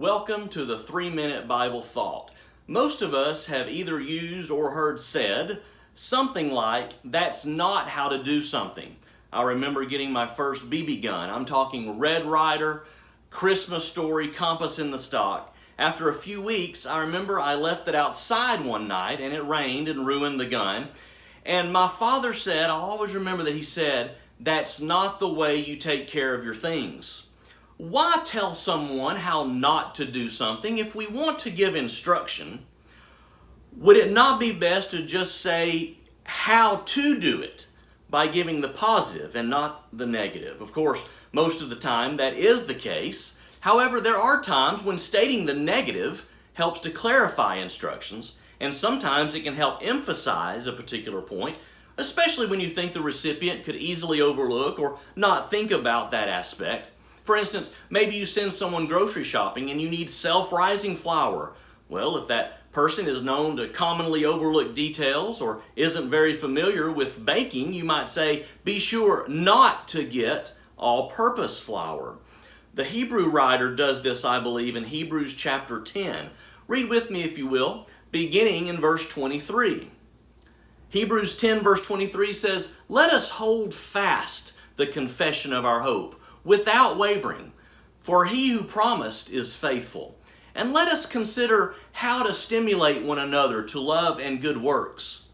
Welcome to the 3-Minute Bible Thought. Most of us have either used or heard said something like, "That's not how to do something." I remember getting my first BB gun. I'm talking Red Ryder, Christmas Story, compass in the stock. After a few weeks, I remember I left it outside one night and it rained and ruined the gun. And my father said, I always remember that he said, "That's not the way you take care of your things." Why tell someone how not to do something if we want to give instruction? Would it not be best to just say how to do it by giving the positive and not the negative? Of course, most of the time that is the case. However, there are times when stating the negative helps to clarify instructions, and sometimes it can help emphasize a particular point, especially when you think the recipient could easily overlook or not think about that aspect. For instance, maybe you send someone grocery shopping and you need self-rising flour. Well, if that person is known to commonly overlook details or isn't very familiar with baking, you might say, be sure not to get all-purpose flour. The Hebrew writer does this, I believe, in Hebrews chapter 10. Read with me, if you will, beginning in verse 23. Hebrews 10 verse 23 says, "Let us hold fast the confession of our hope, without wavering, for he who promised is faithful. And let us consider how to stimulate one another to love and good works,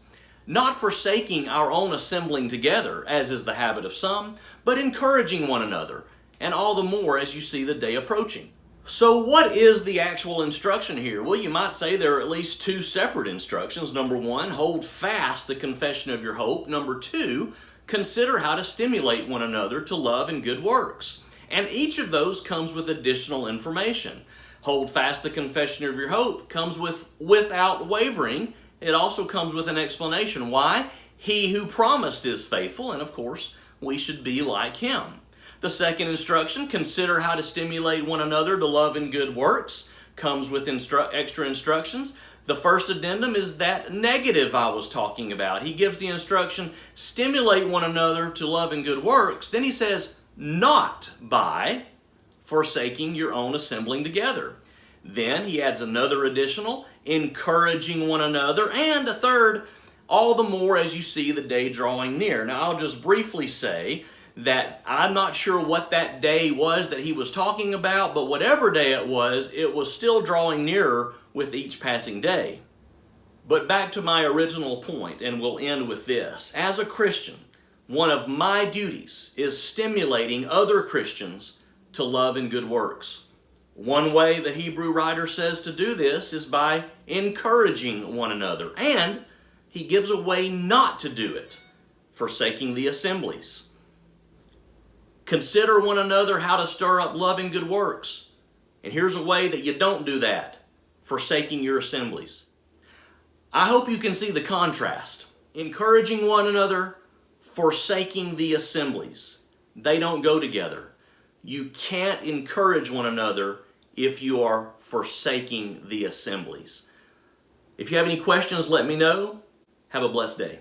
not forsaking our own assembling together, as is the habit of some, but encouraging one another, and all the more as you see the day approaching." So what is the actual instruction here? Well, you might say there are at least two separate instructions. Number one, hold fast the confession of your hope. Number two, consider how to stimulate one another to love and good works. And each of those comes with additional information. Hold fast the confession of your hope comes with without wavering. It also comes with an explanation. Why? He who promised is faithful, and of course, we should be like him. The second instruction, consider how to stimulate one another to love and good works, comes with extra instructions. The first addendum is that negative I was talking about. He gives the instruction, stimulate one another to love and good works. Then he says, not by forsaking your own assembling together. Then he adds another additional, encouraging one another. And a third, all the more as you see the day drawing near. Now I'll just briefly say that I'm not sure what that day was that he was talking about, but whatever day it was still drawing nearer with each passing day. But back to my original point, and we'll end with this. As a Christian, one of my duties is stimulating other Christians to love and good works. One way the Hebrew writer says to do this is by encouraging one another, and he gives a way not to do it, forsaking the assemblies. Consider one another how to stir up love and good works. And here's a way that you don't do that, forsaking your assemblies. I hope you can see the contrast. Encouraging one another, forsaking the assemblies. They don't go together. You can't encourage one another if you are forsaking the assemblies. If you have any questions, let me know. Have a blessed day.